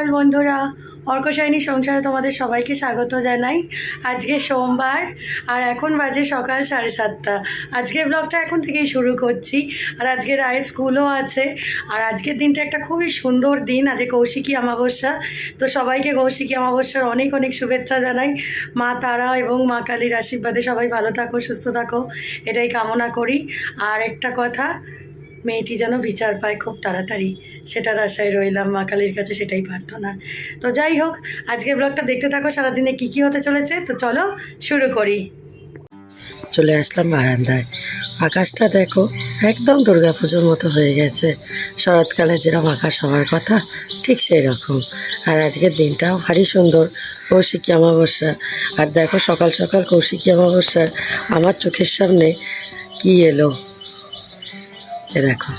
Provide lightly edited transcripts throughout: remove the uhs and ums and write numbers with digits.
সকাল বন্ধুরা, অর্কশাইনী সংসারে তোমাদের সবাইকে স্বাগত জানাই। আজকে সোমবার আর এখন বাজে সকাল 7:30। আজকে ব্লগটা এখন থেকেই শুরু করছি। আর আজকে রায়ের স্কুলও আছে। আর আজকের দিনটা একটা খুবই সুন্দর দিন, আজকে কৌশিকী অমাবস্যা। তো সবাইকে কৌশিকী অমাবস্যার অনেক অনেক শুভেচ্ছা জানাই। মা তারা এবং মা কালীর আশীর্বাদে সবাই ভালো থাকো, সুস্থ থাকো, এটাই কামনা করি। আর একটা কথা, মেয়েটি যেন বিচার পায় খুব তাড়াতাড়ি, সেটার আশায় রইলাম, মা কালীর কাছে সেটাই প্রার্থনা। তো যাই হোক, আজকের ব্লগটা দেখতে থাকো, সারাদিনে কী কী হতে চলেছে। তো চলো শুরু করি। চলে আসলাম বারান্দায়। আকাশটা দেখো, একদম দুর্গাপুজোর মতো হয়ে গেছে। শরৎকালে যেরকম আকাশ হওয়ার কথা ঠিক সেই রকম। আর আজকের দিনটাও ভারী সুন্দর, কৌশিকী অমাবস্যা। আর দেখো সকাল সকাল কৌশিকী অমাবস্যার আমার চোখের সামনে কি এলো, এ দেখো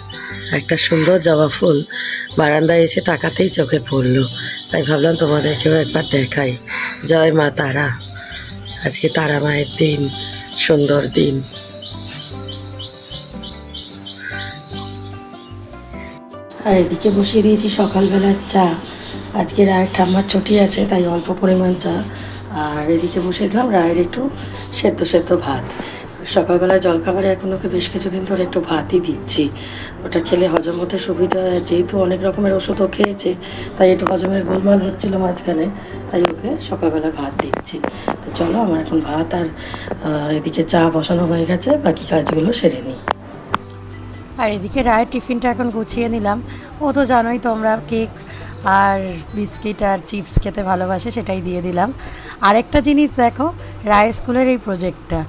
একটা সুন্দর জবা ফুল বারান্দায় এসে তাকাতেই চোখে পড়লো। তাই ভাবলাম তোমাদেরকেও একবার দেখাই। জয় মা তারা, আজকে তারা মায়ের দিন, সুন্দর দিন। আর এদিকে বসিয়ে দিয়েছি সকালবেলার চা। আজকে রায়ের ঠাম্মার ছুটি আছে, তাই অল্প পরিমাণ চা। আর এদিকে বসিয়ে দিলাম রায়ের একটু সেদ্ধ সেদ্ধ ভাত। সকালবেলায় জলখাবারে এখন ওকে বেশ কিছুদিন ধরে একটু ভাতই দিচ্ছি, ওটা খেলে হজম হতে সুবিধা হয়। যেহেতু অনেক রকমের ওষুধও খেয়েছে, তাই একটু হজমের গোলমাল হচ্ছিলো মাঝখানে, তাই ওকে সকালবেলা ভাত দিচ্ছি। তো চলো, আমার এখন ভাত আর এদিকে চা বসানো হয়ে গেছে, বাকি কাজগুলো সেরে নিই। আর এদিকে রায়ের টিফিনটা এখন গুছিয়ে নিলাম। ও তো জানোই, তোমরা কেক আর বিস্কিট আর চিপস খেতে ভালোবাসে, সেটাই দিয়ে দিলাম। আরেকটা জিনিস দেখো, রায়ের স্কুলের এই প্রজেক্টটা,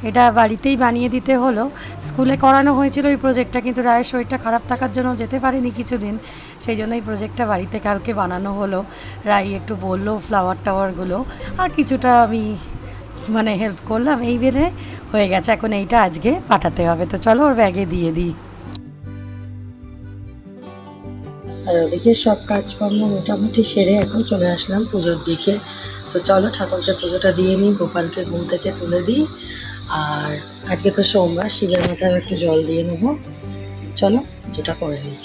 এটা বাড়িতেই বানিয়ে দিতে হলো। স্কুলে করানো হয়েছিল এই প্রজেক্টটা, কিন্তু রায়ের শরীরটা খারাপ থাকার জন্য যেতে পারিনি কিছুদিন, সেই জন্য এই প্রজেক্টটা বাড়িতে কালকে বানানো হলো। রাই একটু বললো ফ্লাওয়ার টাওয়ারগুলো, আর কিছুটা আমি হেল্প করলাম, এই বেলে হয়ে গেছে। এখন এইটা আজকে পাঠাতে হবে। তো চলো ওর ব্যাগে দিয়ে দিই। আর ওদিকে সব কাজকর্ম মোটামুটি সেরে এখন চলে আসলাম পুজোর দিকে। তো চলো ঠাকুরকে পুজোটা দিয়ে নিই, গোপালকে ঘুম থেকে তুলে দিই। আর আজকে তো সোমবার, শিবের মাথায় একটু জল দিয়ে নেবো। চলো পুজোটা করে নিই।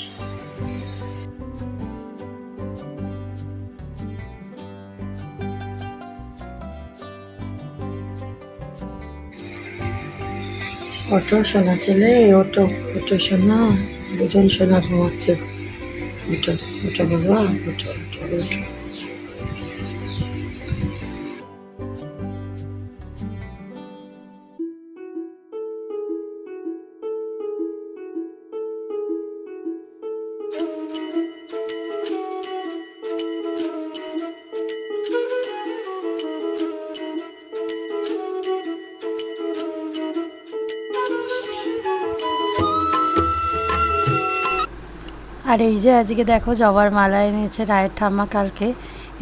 ওটো সোনা ছেলে, ওটো ওটো সোনা, দুজন সোনা ঘুমাচ্ছে। ওটো ওটো বাবা, ওটো ওটো ওটো। আর এই যে আজকে দেখো জবার মালা এনেছে রায়ের ঠাম্মা কালকে,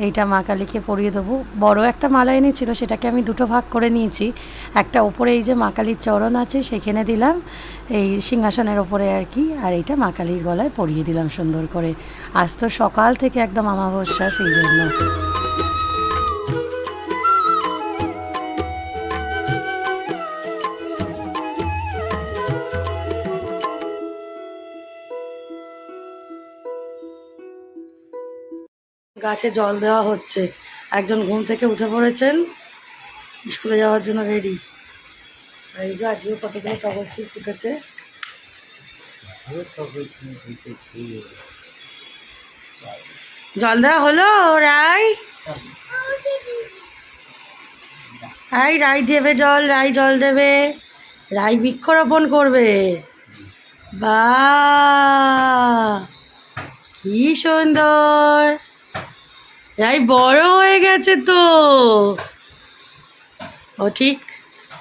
এইটা মা কালীকে পরিয়ে দেবো। বড় একটা মালা এনেছিল, সেটাকে আমি দুটো ভাগ করে নিয়েছি। একটা ওপরে এই যে মা কালীর চরণ আছে সেখানে দিলাম, এই সিংহাসনের ওপরে আর কি। আর এইটা মা কালীর গলায় পরিয়ে দিলাম সুন্দর করে। আজ তো সকাল থেকে একদম অমাবস্যা, সেই জন্য। গাছে জল দেওয়া হচ্ছে। একজন ঘুম থেকে উঠে পড়েছেন, স্কুলে যাওয়ার জন্য রেডি। আর এই যে আজকে কতগুলো টগর ফুল ফুটেছে। জল দেওয়া হলো রাই? রাই রাই দেবে জল, রাই জল দেবে, রাই বৃক্ষরোপণ করবে। বাহ, কি সুন্দর! রাই বড় হয়ে গেছে তো। ও ঠিক,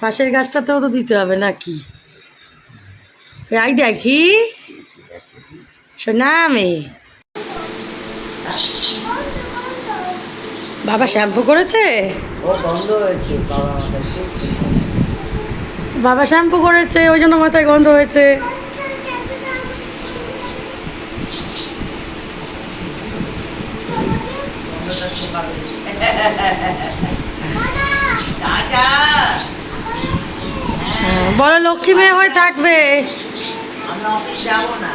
পাশের গাছটাতেও তো দিতে হবে নাকি? রাই দেখি, শোনা মেয়ে। বাবা শ্যাম্পু করেছে? বাবা শ্যাম্পু করেছে, ওই জন্য মাথায় গন্ধ হয়েছে। বড় লক্ষ্মী মেয়ে হয়ে থাকবে। আমি অফিস যাবো না।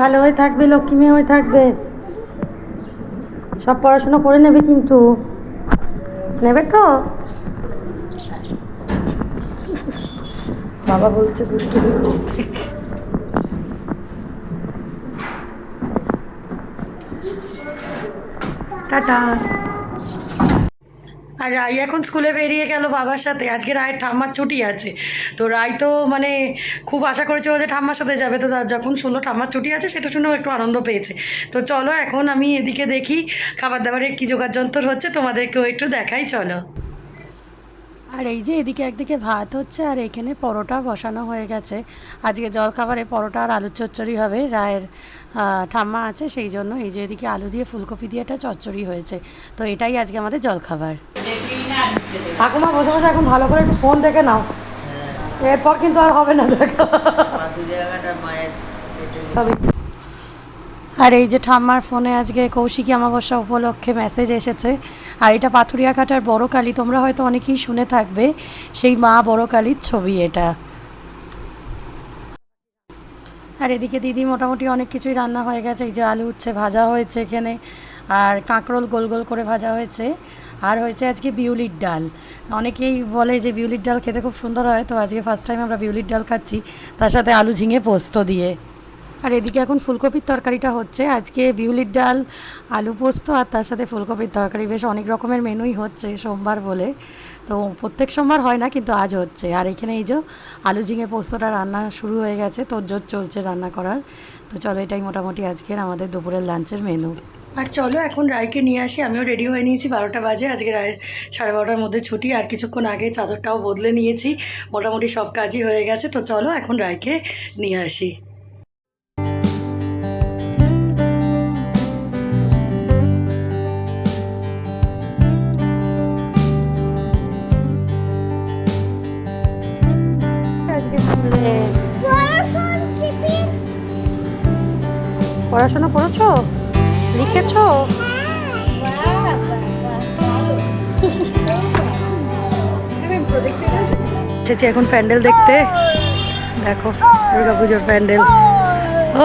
ভালো হয়ে থাকবে, লক্ষ্মী মেয়ে হয়ে থাকবে, সব পড়াশোনা করে নেবে কিন্তু, নেবে তো? বাবা বলছে দুষ্টু করতে। টাটা। আর রাই এখন স্কুলে বেরিয়ে গেল বাবার সাথে। আজকে রায়ের ঠাম্মার ছুটি আছে, তো রাই তো মানে খুব আশা করেছে ও যে ঠাম্মার সাথে যাবে, তো যখন শুনলো ঠাম্মার ছুটি আছে সেটা শুনেও একটু আনন্দ পেয়েছে। তো চলো এখন আমি এদিকে দেখি খাবার দাবারের কী জোগাড় যন্ত্র হচ্ছে, তোমাদেরকেও একটু দেখাই, চলো। আর এই যে এদিকে একদিকে ভাত হচ্ছে আর এখানে পরোটা বসানো হয়ে গেছে। আজকে জলখাবারে পরোটা আর আলুর চচ্চড়ি হবে, রায়ের ঠাম্মা আছে সেই জন্য। এই যে এদিকে আলু দিয়ে ফুলকপি দিয়ে একটা চচ্চড়ি হয়েছে, তো এটাই আজকে আমাদের জলখাবার। ঠাকুমা বসে বসে এখন ভালো করে একটু ফোন দেখে নাও, এরপর কিন্তু আর হবে না দেখা। আর এই যে ঠাম্মার ফোনে আজকে কৌশিকী অমাবস্যা উপলক্ষে মেসেজ এসেছে। আর এটা পাথুরিয়াঘাটার বড় কালী, তোমরা হয়তো অনেকেই শুনে থাকবে, সেই মা বড় কালীর ছবি এটা। আর এদিকে দিদি মোটামুটি অনেক কিছুই রান্না হয়ে গেছে। এই যে আলু উচ্ছে ভাজা হয়েছে এখানে, আর কাঁকরোল গোল গোল করে ভাজা হয়েছে, আর হয়েছে আজকে বিউলির ডাল। অনেকেই বলে যে বিউলির ডাল খেতে খুব সুন্দর হয়, তো আজকে ফার্স্ট টাইম আমরা বিউলির ডাল খাচ্ছি, তার সাথে আলু ঝিঙে পোস্ত দিয়ে। আর এদিকে এখন ফুলকপির তরকারিটা হচ্ছে। আজকে বিউলির ডাল, আলু পোস্ত আর তার সাথে ফুলকপির তরকারি, বেশ অনেক রকমের মেনুই হচ্ছে সোমবার বলে। তো প্রত্যেক সোমবার হয় না, কিন্তু আজ হচ্ছে। আর এখানে এই যে আলু ঝিঙে পোস্তটা রান্না শুরু হয়ে গেছে, তোড়জোড় চলছে রান্না করার। তো চলো, এটাই মোটামুটি আজকের আমাদের দুপুরের লাঞ্চের মেনু। আর চলো এখন রায়কে নিয়ে আসি, আমিও রেডি হয়ে নিয়েছি, 12টা বাজে। আজকে রায় 12:30টার মধ্যে ছুটি, আর কিছুক্ষণ আগে চাদরটাও বদলে নিয়েছি, মোটামুটি সব কাজই হয়ে গেছে। তো চলো এখন রায়কে নিয়ে আসি। পড়াশোনা করেছো, লিখেছো? এসেছি এখন প্যান্ডেল দেখতে, দেখো দুর্গা পুজোর প্যান্ডেল।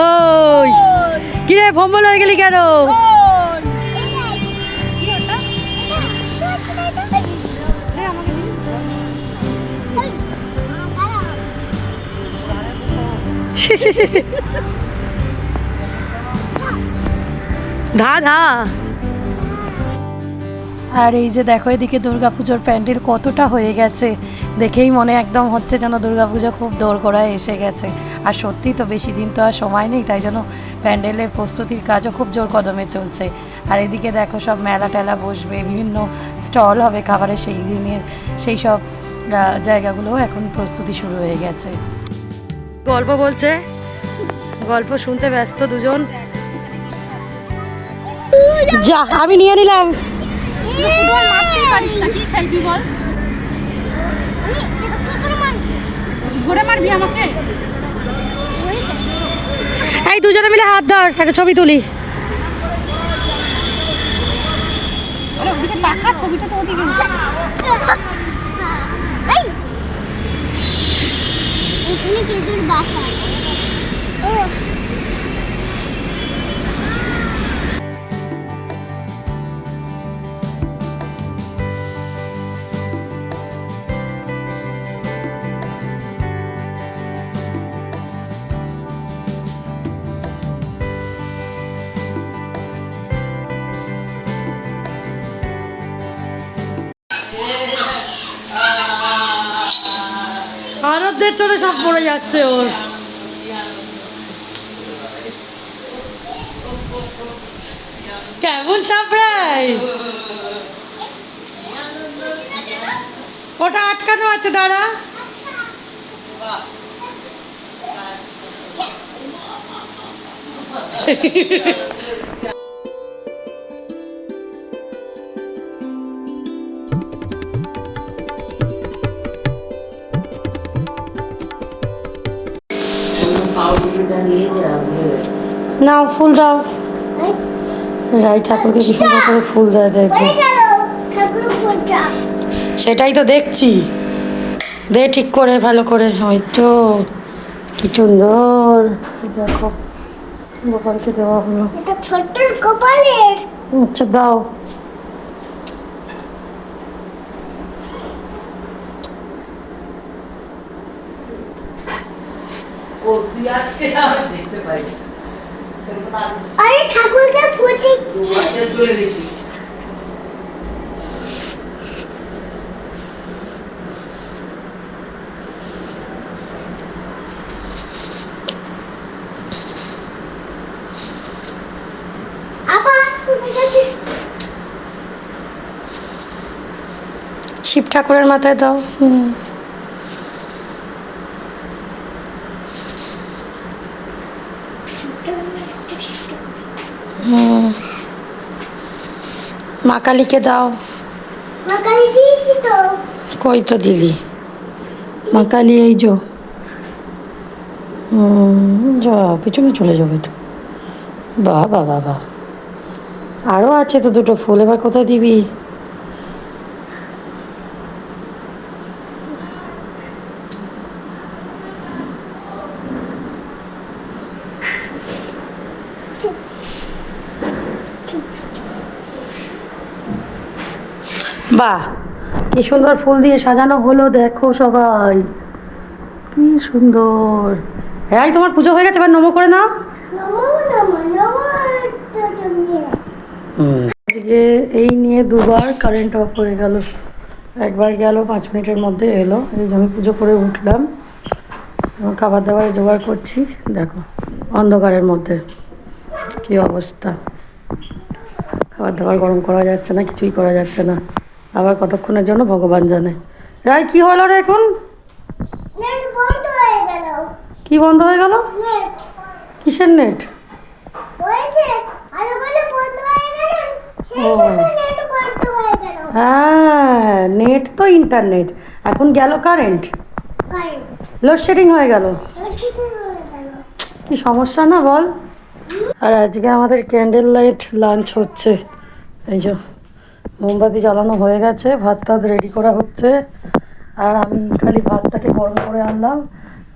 ওই কিরে ভম্বল হয়ে গেলি কেন? ধা ধা। আর এই যে দেখো এদিকে দুর্গাপুজোর প্যান্ডেল কতটা হয়ে গেছে, দেখেই মনে একদম হচ্ছে যেন দুর্গাপুজো খুব দোরগোড়ায় এসে গেছে। আর সত্যি তো বেশি দিন তো আর সময় নেই, তাই জন্য প্যান্ডেলের প্রস্তুতির কাজও খুব জোর কদমে চলছে। আর এদিকে দেখো সব মেলা টেলা বসবে, বিভিন্ন স্টল হবে খাবারের, সেই দিনের সেই সব জায়গাগুলোও এখন প্রস্তুতি শুরু হয়ে গেছে। গল্প বলছে, গল্প শুনতে ব্যস্ত দুজন। যা আমি নিয়ে নিলাম। এই দুজনে মিলে হাত ধর, একটা ছবি তুলি। ছবিটা তো ওদিকে। এখানে কেজুর বাসা। আনন্দের চলে সব পড়ে যাচ্ছে ওর। কেমন সারপ্রাইজ! ওটা আটকানো আছে, দাঁড়া। নাও ফুল দাও, রাই ঠাকুরকে কিছু করে ফুল দেয়, দেখবে। সেটাই তো দেখছি, দে ঠিক করে ভালো করে। ওই তো কি সুন্দর, দেখো গোপালকে দেওয়া হলো। এটা ছোট্ট গোপালের। আচ্ছা দাও। আরে ঠাকুরকে পুজো চলে গেছি। আবার পুজো গেছে। শিব ঠাকুরের মাথায় দাও। মা কালীকে দাও। মা কালী দিয়েছি তো। কই তো দিলি? মা কালী এই যো। যা পিছনে চলে যাবে তো। বাহ বাহ বাহ বাহ, আরও আছে তো দুটো ফুল, এবার কোথায় দিবি? বাহ, কি সুন্দর ফুল দিয়ে সাজানো হলো, দেখো সবাই কি সুন্দর। হ্যাঁ তোমার পুজো হয়ে গেছে, এবার নমো করে নাও। নমো নমো নমো তুমি। আজকে এই নিয়ে দুবার কারেন্ট অফ হয়ে গেল। একবার গেল 5 মিনিটের মধ্যে এলো। এই যে আমি পুজো করে উঠলাম, খাবার দাবার জোগাড় করছি, দেখো অন্ধকারের মধ্যে কি অবস্থা। খাবার দাবার গরম করা যাচ্ছে না, কিছুই করা যাচ্ছে না। আবার কতক্ষণের জন্য ভগবান জানে। রাই কি হলো রে এখন? নেট বন্ধ হয়ে গেল। কি বন্ধ হয়ে গেল? নেট কিসের নেট? হয়েছে আলো বলে বন্ধ হয়ে গেল। সেই ও। জন্য নেট বন্ধ হয়ে গেল। হ্যাঁ নেট তো ইন্টারনেট, এখন গেল কারেন্ট, কারেন্ট লোডশেডিং হয়ে গেল। রশিদ হয়ে গেল। কি সমস্যা না বল। আর আজকে আমাদের ক্যান্ডেল লাইট লাঞ্চ হচ্ছে। এই যে মোমবাতি জ্বালানো হয়ে গেছে, ভাত টাত রেডি করা হচ্ছে। আর আমি খালি ভাতটাকে গরম করে আনলাম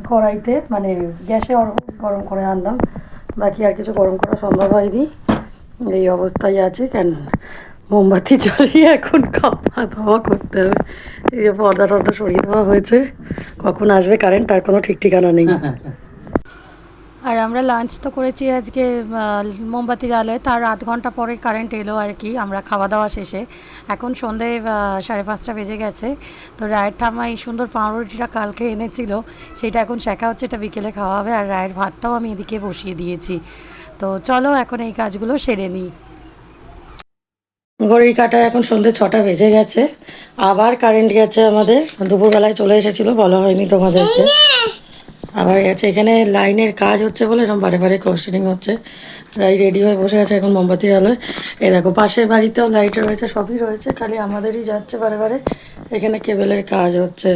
কড়াইতে, মানে গ্যাসে গরম করে আনলাম, বাকি আর কিছু গরম করা সম্ভব হয়নি। এই অবস্থায় আছে কেন, মোমবাতি জ্বালিয়ে এখন খাওয়া দাওয়া করতে হবে। এই যে পর্দা টর্দা সরিয়ে দেওয়া হয়েছে, কখন আসবে কারেন্ট তার কোনো ঠিক ঠিকানা নেই। আর আমরা লাঞ্চ তো করেছি আজকে মোমবাতির আলোয়, তার আধ ঘন্টা পরে কারেন্ট এলো আর কি, আমরা খাওয়া দাওয়া শেষে। এখন সন্ধে 5:30 বেজে গেছে। তো রায়ের ঠাম্মা এই সুন্দর পাউরুটিটা কালকে এনেছিল, সেটা এখন শেখা হচ্ছে, এটা বিকেলে খাওয়া হবে। আর রায়ের ভাতটাও আমি এদিকে বসিয়ে দিয়েছি। তো চলো এখন এই কাজগুলো সেরে নিই। ঘড়ির কাঁটায় এখন সন্ধে 6টা বেজে গেছে। আবার কারেন্ট গেছে আমাদের, দুপুরবেলায় চলে এসেছিলো, বলা হয়নি তোমাদেরকে। আবার গেছে, এখানে লাইনের কাজ হচ্ছে বলে এরকম বারে বারে কোশ্চেনিং হচ্ছে। রাই রেডি হয়ে বসে আছে এখন মোমবাতির আলোয়। এ দেখো পাশের বাড়িতেও লাইট রয়েছে, সবই রয়েছে, খালি আমাদেরই যাচ্ছে বারে বারে। এখানে কেবেলের কাজ হচ্ছে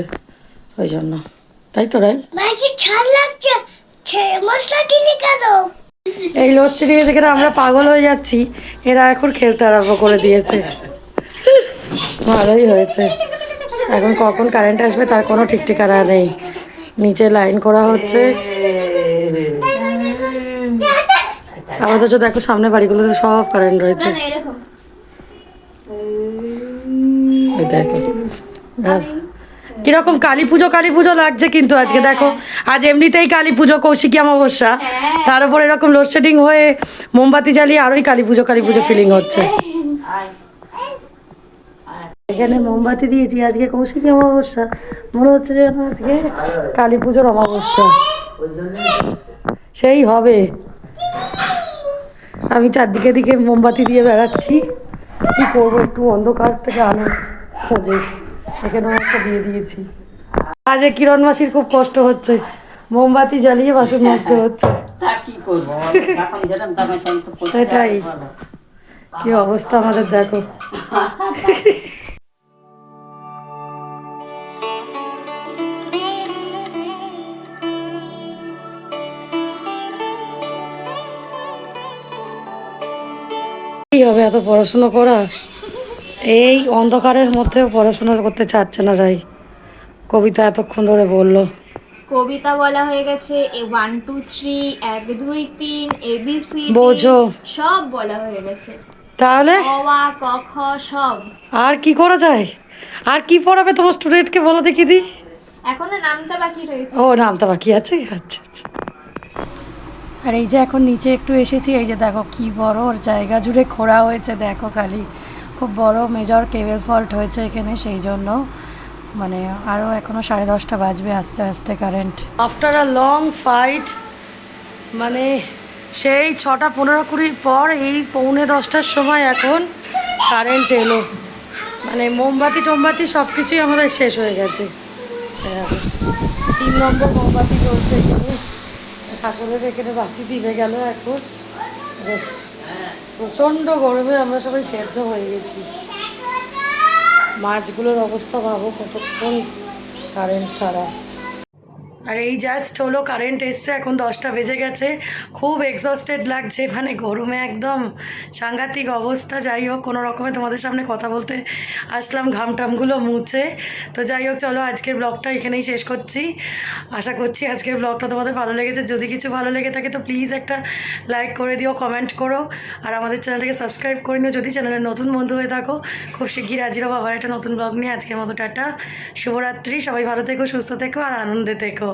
ওই জন্য, তাই তো রাই? মাকে ছাল লাগছে। মশলা দিলি কেন? এই লোডশেডিং যেখানে আমরা পাগল হয়ে যাচ্ছি, এরা এখন খেলতে আরম্ভ করে দিয়েছে। ভালোই হয়েছে। এখন কখন কারেন্ট আসবে তার কোনো ঠিক ঠিকানা নেই। নিচে লাইন করা হচ্ছে। আমাদের তো দেখো সামনে বাড়িগুলোতে সব কারেন্ট রয়েছে। এই দেখো কিরকম কালী পুজো লাগছে কিন্তু আজকে। দেখো আজ এমনিতেই কালী পুজো, কৌশিকী অমাবস্যা, তার উপর এরকম লোডশেডিং হয়ে মোমবাতি জ্বালিয়ে আরোই কালী পুজো ফিলিং হচ্ছে। এখানে মোমবাতি দিয়েছি, আজকে কৌশিকী অমাবস্যা, মনে হচ্ছে যে আজকে কালী পুজোর অমাবস্যা। সেই হবে। আমি চারদিকে দিকে মোমবাতি দিয়ে বেড়াচ্ছি, কি করবো, একটু অন্ধকার থেকে আলো খোঁজে, এখানেও একটা দিয়ে দিয়েছি। আজ কিরণ মাসির খুব কষ্ট হচ্ছে, মোমবাতি জ্বালিয়ে বাসন মাজতে হচ্ছে। সেটাই, কি অবস্থা আমাদের দেখো। কি হবে এত পড়াশুনো করা, এই অন্ধকারের মধ্যেও পড়াশোনা করতে চাচ্ছে না রাই। কবিতা এতক্ষণ ধরে বললো, কবিতা বলা হয়ে গেছে, 1 2 3 1 2 3 ABC বোঝো। সব বলা হয়ে গেছে। তাহলে অ আ ক খ সব। আর কি করা যায়? আর কি পড়াবে তোমার স্টুডেন্টকে বলো দেখি দি। এখনো নামটা বাকি রয়েছে। ও নামটা বাকি আছে, আচ্ছা আচ্ছা। আর এই যে এখন নিচে একটু এসেছি, এই যে দেখো কি বড় জায়গা জুড়ে খোঁড়া হয়েছে, দেখো খালি খুব বড় মেজর কেবল ফল্ট হয়েছে এখানে, সেই জন্য মানে আরও এখনও 10:30 বাজবে আস্তে আস্তে current. After a long fight মানে সেই 6:15-20 পর এই 9:45 সময় এখন কারেন্ট এলো। মানে মোমবাতি টোমবাতি সব কিছুই আমাদের শেষ হয়ে গেছে। 3 নম্বর মোমবাতি জ্বলছে এখানে, ঠাকুরের এখানে বাতি দিবে গেল এখন। প্রচণ্ড গরমে আমরা সবাই সেদ্ধ হয়ে গেছি। মাছগুলোর অবস্থা ভাবো, কতক্ষণ কারেন্ট ছাড়া। আর এই জাস্ট হলো কারেন্ট এসছে, এখন 10টা বেজে গেছে। খুব এক্সস্টেড লাগছে, মানে গরমে একদম সাংঘাতিক অবস্থা। যাই হোক, কোনো রকমে তোমাদের সামনে কথা বলতে আসলাম, ঘামটামগুলো মুছে। তো যাই হোক, চলো আজকের ব্লগটা এখানেই শেষ করছি। আশা করছি আজকের ব্লগটা তোমাদের ভালো লেগেছে। যদি কিছু ভালো লেগে থাকে তো প্লিজ একটা লাইক করে দিও, কমেন্ট করো, আর আমাদের চ্যানেলটাকে সাবস্ক্রাইব করে নিও যদি চ্যানেলের নতুন বন্ধু হয়ে থাকো। খুব শিগগির হাজির হবো আবার একটা নতুন ব্লগ নিয়ে। আজকের মতো টাটা, শুভরাত্রি, সবাই ভালো থেকো, সুস্থ থেকো আর আনন্দে থেকো।